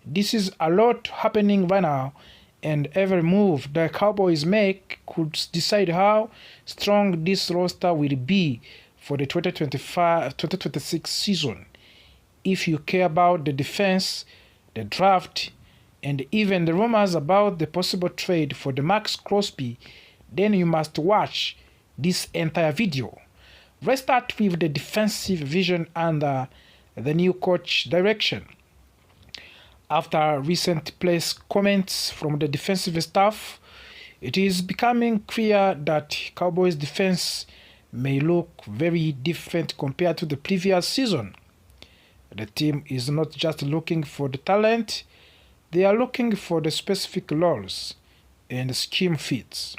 This is a lot happening right now, and every move the Cowboys make could decide how strong this roster will be for the 2025-2026 season. If you care about the defense, the draft, and even the rumors about the possible trade for the Maxx Crosby, then you must watch this entire video. Let's start with the defensive vision under the new coach direction. After recent press comments from the defensive staff, it is becoming clear that Cowboys defense may look very different compared to the previous season. The team is not just looking for the talent, they are looking for the specific roles and scheme fits.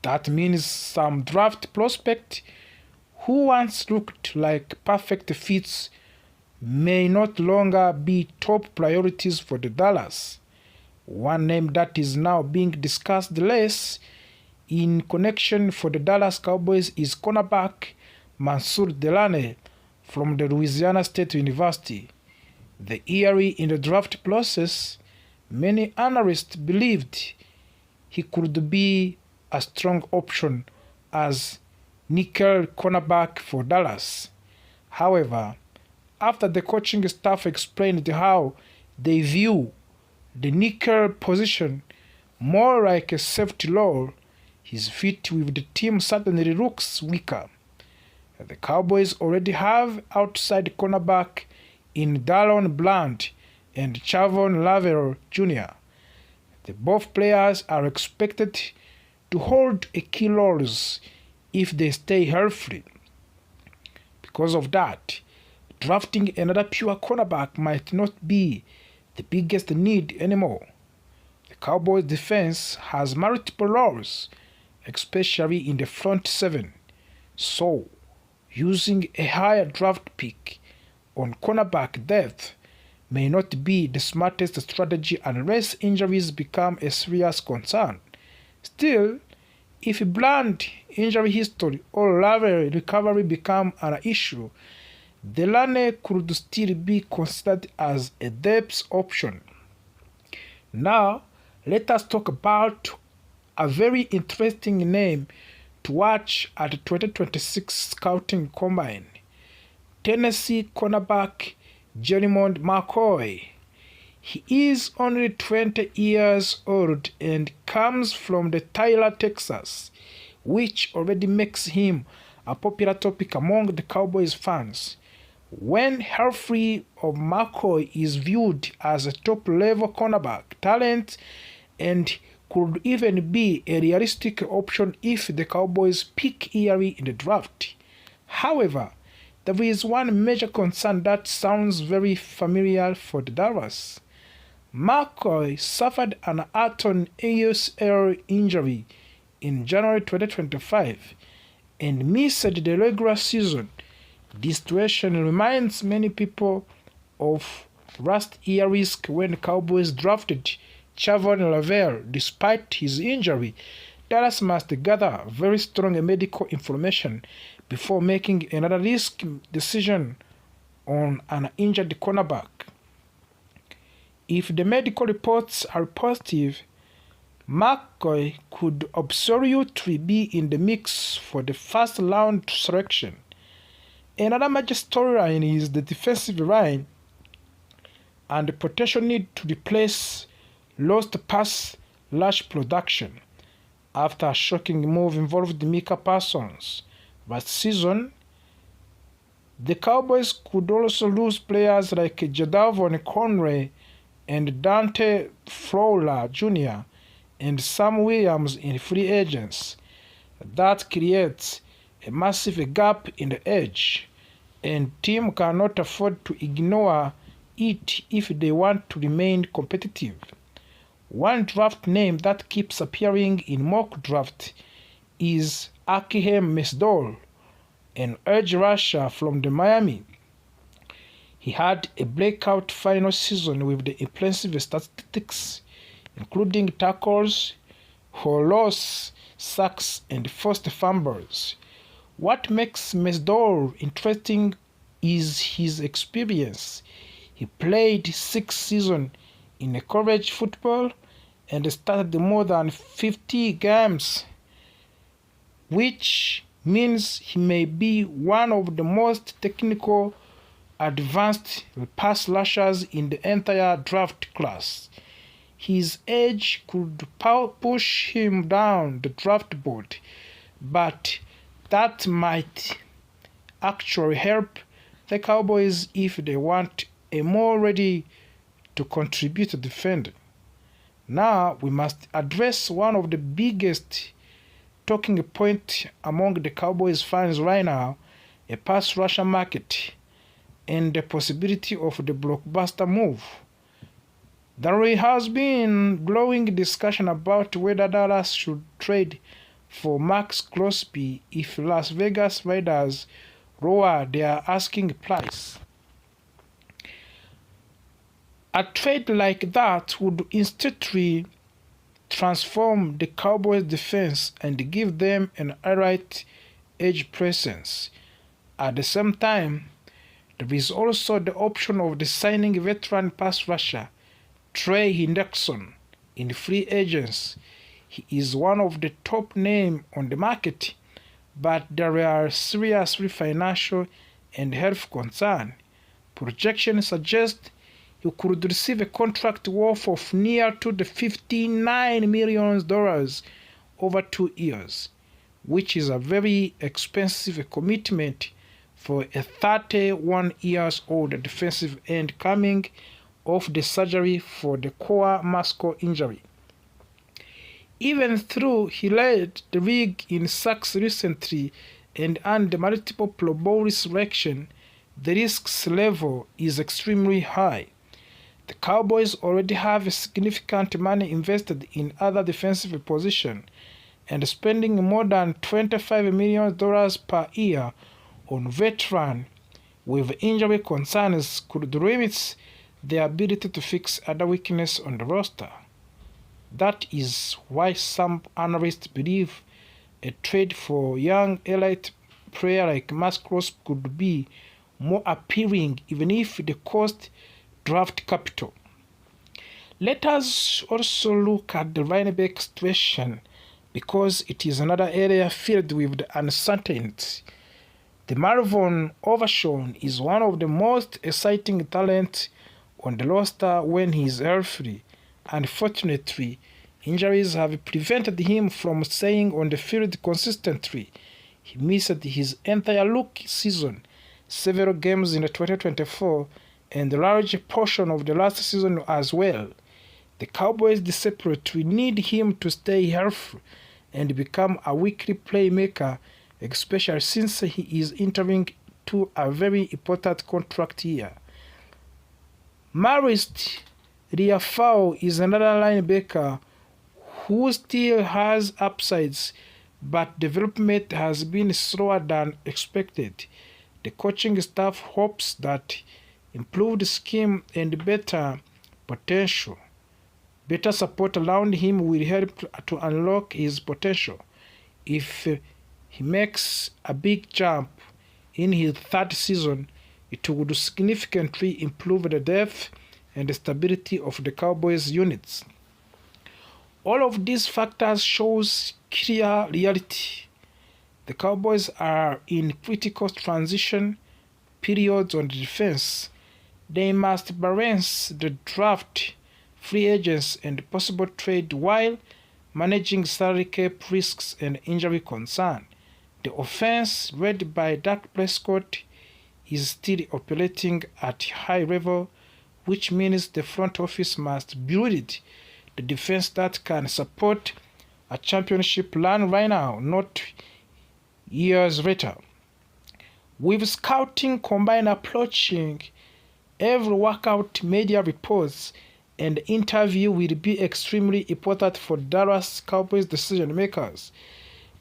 That means some draft prospect who once looked like perfect fits may not longer be top priorities for the Dallas. One name that is now being discussed less in connection for the Dallas Cowboys is cornerback Mansour Delane from the Louisiana State University. The early in the draft process, many analysts believed he could be a strong option as nickel cornerback for Dallas. However, after the coaching staff explained how they view the nickel position more like a safety role, his fit with the team suddenly looks weaker. The Cowboys already have outside cornerback in Dallon Bland and Chavon Lavelle Jr. Both players are expected to hold a key roles if they stay healthy. Because of that, drafting another pure cornerback might not be the biggest need anymore. The Cowboys defense has multiple roles, especially in the front seven, so using a higher draft pick on cornerback depth may not be the smartest strategy unless injuries become a serious concern. Still, if Bland injury history or Lavelle recovery become an issue, Delane could still be considered as a depth option. Now, let us talk about a very interesting name to watch at the 2026 Scouting Combine. Tennessee cornerback Jermond McCoy. He is only 20 years old and comes from the Tyler, Texas, which already makes him a popular topic among the Cowboys fans. When healthy, McCoy is viewed as a top-level cornerback talent and could even be a realistic option if the Cowboys pick early in the draft. However, there is one major concern that sounds very familiar for the Dallas. McCoy suffered an Aton ACL injury in January 2025 and missed the regular season. This situation reminds many people of last year's risk when Cowboys drafted Chavon Lavelle. Despite his injury, Dallas must gather very strong medical information before making another risk decision on an injured cornerback. If the medical reports are positive, McCoy could absolutely be in the mix for the first round selection. Another major storyline is the defensive line and the potential need to replace lost pass rush production. After a shocking move involved Micah Parsons last season, the Cowboys could also lose players like Jadavon Conway and Dante Fowler Jr. and Sam Williams in free agents. That creates a massive gap in the edge, and team cannot afford to ignore it if they want to remain competitive. One draft name that keeps appearing in mock draft is Akiem Mesdol, an edge rusher from the Miami. He had a breakout final season with the impressive statistics, including tackles, for loss, sacks, and forced fumbles. What makes Mesdol interesting is his experience. He played 6 seasons in college football and started more than 50 games, which means he may be one of the most technical, advanced pass rushers in the entire draft class. His age could push him down the draft board, but that might actually help the Cowboys if they want a more ready to contribute defender. Now we must address one of the biggest talking point among the Cowboys fans right now, a pass rusher market and the possibility of the blockbuster move. There has been growing discussion about whether Dallas should trade for Maxx Crosby if Las Vegas Raiders lower their asking price. A trade like that would instantly transform the Cowboys' defense and give them an alright edge presence. At the same time, there is also the option of the signing veteran pass rusher Trey Hendrickson in free agents. He is one of the top names on the market, but there are serious financial and health concerns. Projections suggest he could receive a contract worth of near to the $59 million over 2 years, which is a very expensive commitment for a 31-year-old defensive end coming off the surgery for the core muscle injury. Even though he led the league in sacks recently and earned multiple Pro Bowl selections, the risk level is extremely high. The Cowboys already have significant money invested in other defensive positions, and spending more than $25 million per year on veterans with injury concerns could limit their ability to fix other weaknesses on the roster. That is why some analysts believe a trade for young elite player like Maxx Crosby could be more appealing even if it costs draft capital. Let us also look at the running back situation because it is another area filled with uncertainty. The Marvin Overshown is one of the most exciting talents on the roster when he is healthy. Unfortunately, injuries have prevented him from staying on the field consistently. He missed his entire rookie season, several games in 2024, and a large portion of the last season as well. The Cowboys desperately need him to stay healthy and become a weekly playmaker, especially since he is entering to a very important contract year. Marist Liafau is another linebacker who still has upsides, but development has been slower than expected. The coaching staff hopes that improved scheme and better support around him will help to unlock his potential. If he makes a big jump in his third season, it would significantly improve the depth and the stability of the Cowboys units. All of these factors shows clear reality. The Cowboys are in critical transition periods on the defense. They must balance the draft, free agents, and possible trade while managing salary cap risks and injury concern. The offense, led by Dak Prescott, is still operating at high level, which means the front office must build the defense that can support a championship run right now, not years later. With scouting combine approaching, every workout, media reports, and interview will be extremely important for Dallas Cowboys decision makers.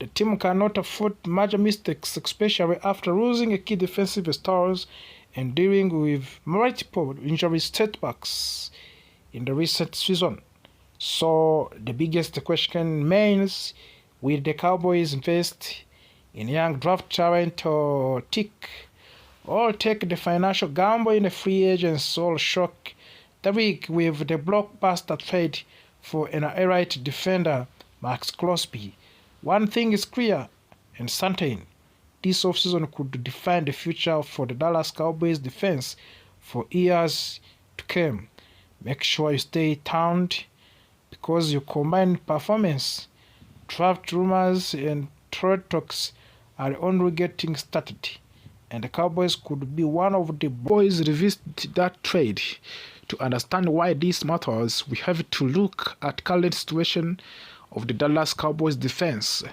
The team cannot afford major mistakes, especially after losing a key defensive stars and dealing with multiple injury setbacks in the recent season. So the biggest question remains, will the Cowboys invest in young draft talent or take or take the financial gamble in the free agents or shock the week with the blockbuster trade for an elite defender, Maxx Crosby. One thing is clear and certain. This offseason could define the future for the Dallas Cowboys defense for years to come. Make sure you stay tuned because your combined performance, draft rumors, and trade talks are only getting started. And the Cowboys could be one of the boys revisit that trade. To understand why this matters, we have to look at current situation of the Dallas Cowboys defense.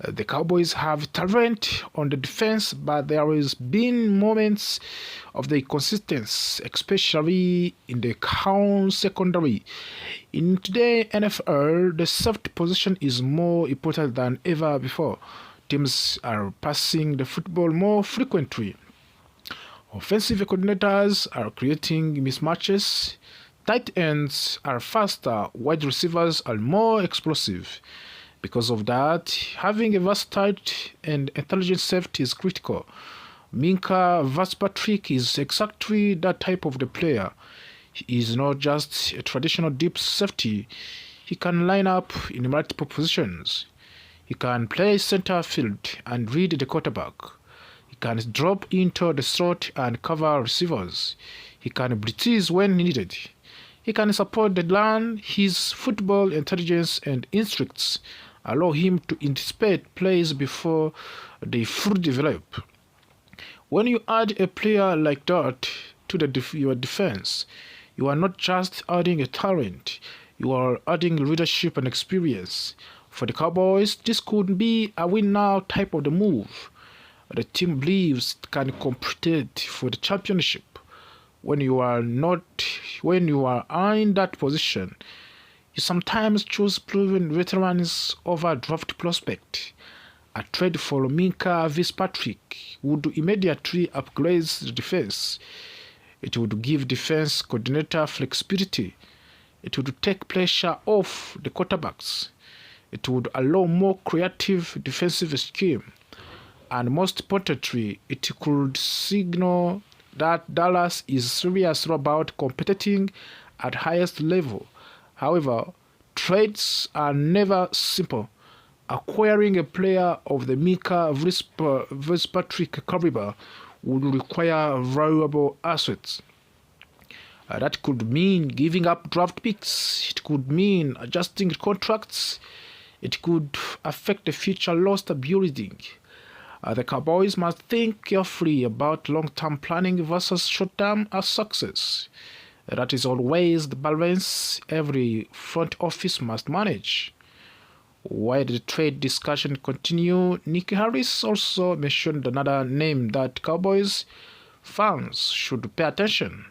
The Cowboys have talent on the defense, but there has been moments of the consistency, especially in the secondary. In today's NFL, the safety position is more important than ever before. Teams are passing the football more frequently. Offensive coordinators are creating mismatches. Tight ends are faster. Wide receivers are more explosive. Because of that, having a versatile and intelligent safety is critical. Minkah Fitzpatrick is exactly that type of the player. He is not just a traditional deep safety. He can line up in multiple positions. He can play center field and read the quarterback. He can drop into the slot and cover receivers. He can blitz when needed. He can support the run. His football intelligence and instincts allow him to anticipate plays before they fully develop. When you add a player like that to your defense, you are not just adding a talent, you are adding leadership and experience. For the Cowboys, this could be a win-now type of the move. The team believes it can compete for the championship. When you are in that position, you sometimes choose proven veterans over draft prospect. A trade for Minkah Fitzpatrick would immediately upgrade the defense. It would give defense coordinator flexibility. It would take pressure off the quarterbacks. It would allow more creative defensive scheme. And most importantly, it could signal that Dallas is serious about competing at highest level. However, trades are never simple. Acquiring a player of the Minkah Fitzpatrick caliber would require valuable assets. That could mean giving up draft picks. It could mean adjusting contracts. It could affect the future roster building. The Cowboys must think carefully about long-term planning versus short-term success. That is always the balance every front office must manage. While the trade discussion continues, Nick Harris also mentioned another name that Cowboys fans should pay attention.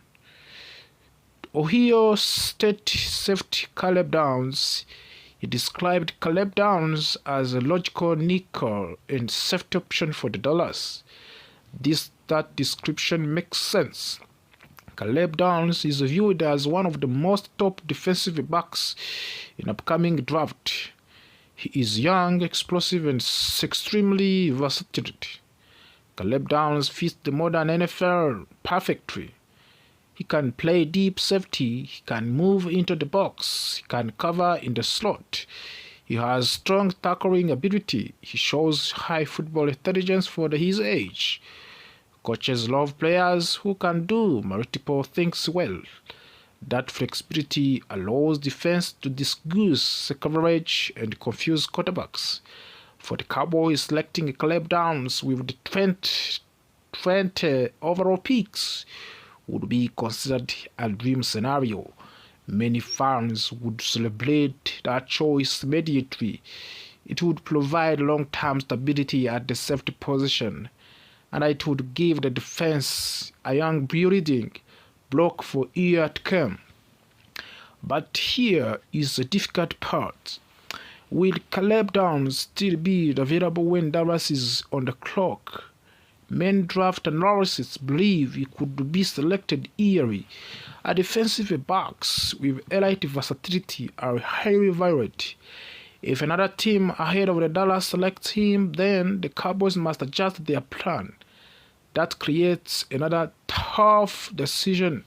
Ohio State safety Caleb Downs. He described Caleb Downs as a logical nickel and safety option for the Dallas. That description makes sense. Caleb Downs is viewed as one of the most top defensive backs in upcoming draft. He is young, explosive, and extremely versatile. Caleb Downs fits the modern NFL perfectly. He can play deep safety, he can move into the box, he can cover in the slot. He has strong tackling ability. He shows high football intelligence for his age. Coaches love players who can do multiple things well. That flexibility allows defense to disguise coverage and confuse quarterbacks. For the Cowboys, selecting Caleb Downs with the 20 overall picks would be considered a dream scenario. Many fans would celebrate that choice immediately. It would provide long-term stability at the safety position, and it would give the defense a young building block for years to come. But here is the difficult part. Will Caleb Downs still be available when Dallas is on the clock? Main draft analysts believe he could be selected early. A defensive backs with elite versatility are highly valued. If another team ahead of the Dallas selects him, then the Cowboys must adjust their plan. That creates another tough decision.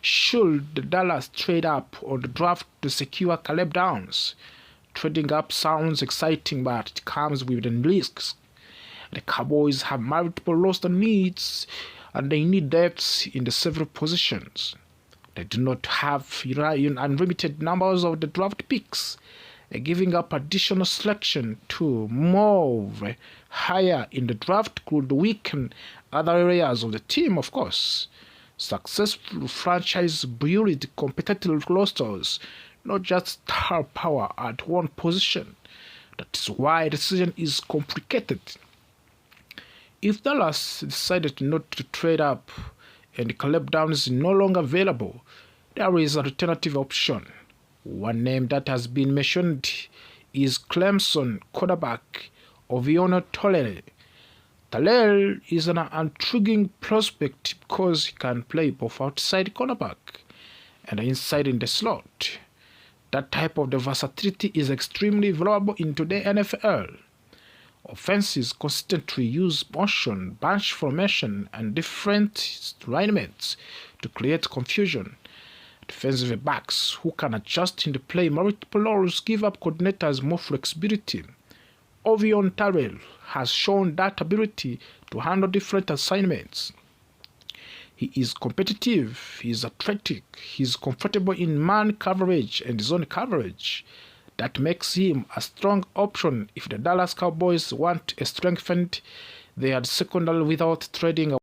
Should the Dallas trade up on the draft to secure Caleb Downs? Trading up sounds exciting, but it comes with risks. The Cowboys have multiple roster needs, and they need depth in the several positions. They do not have unlimited numbers of the draft picks. Giving up additional selection to move higher in the draft could weaken other areas of the team, of course. Successful franchise build competitive rosters, not just star power at one position. That is why the decision is complicated. If Dallas decided not to trade up and Caleb Downs is no longer available, there is an alternative option. One name that has been mentioned is Clemson quarterback Oviedo Tolere. Tolere is an intriguing prospect because he can play both outside cornerback and inside in the slot. That type of versatility is extremely valuable in today's NFL. Offenses consistently use motion, bunch formation, and different alignments to create confusion. Defensive backs who can adjust in the play multiple roles give up coordinators more flexibility. Ovion Tyrell has shown that ability to handle different assignments. He is competitive, he is athletic, he is comfortable in man coverage and zone coverage. That makes him a strong option if the Dallas Cowboys want to strengthen their secondary without trading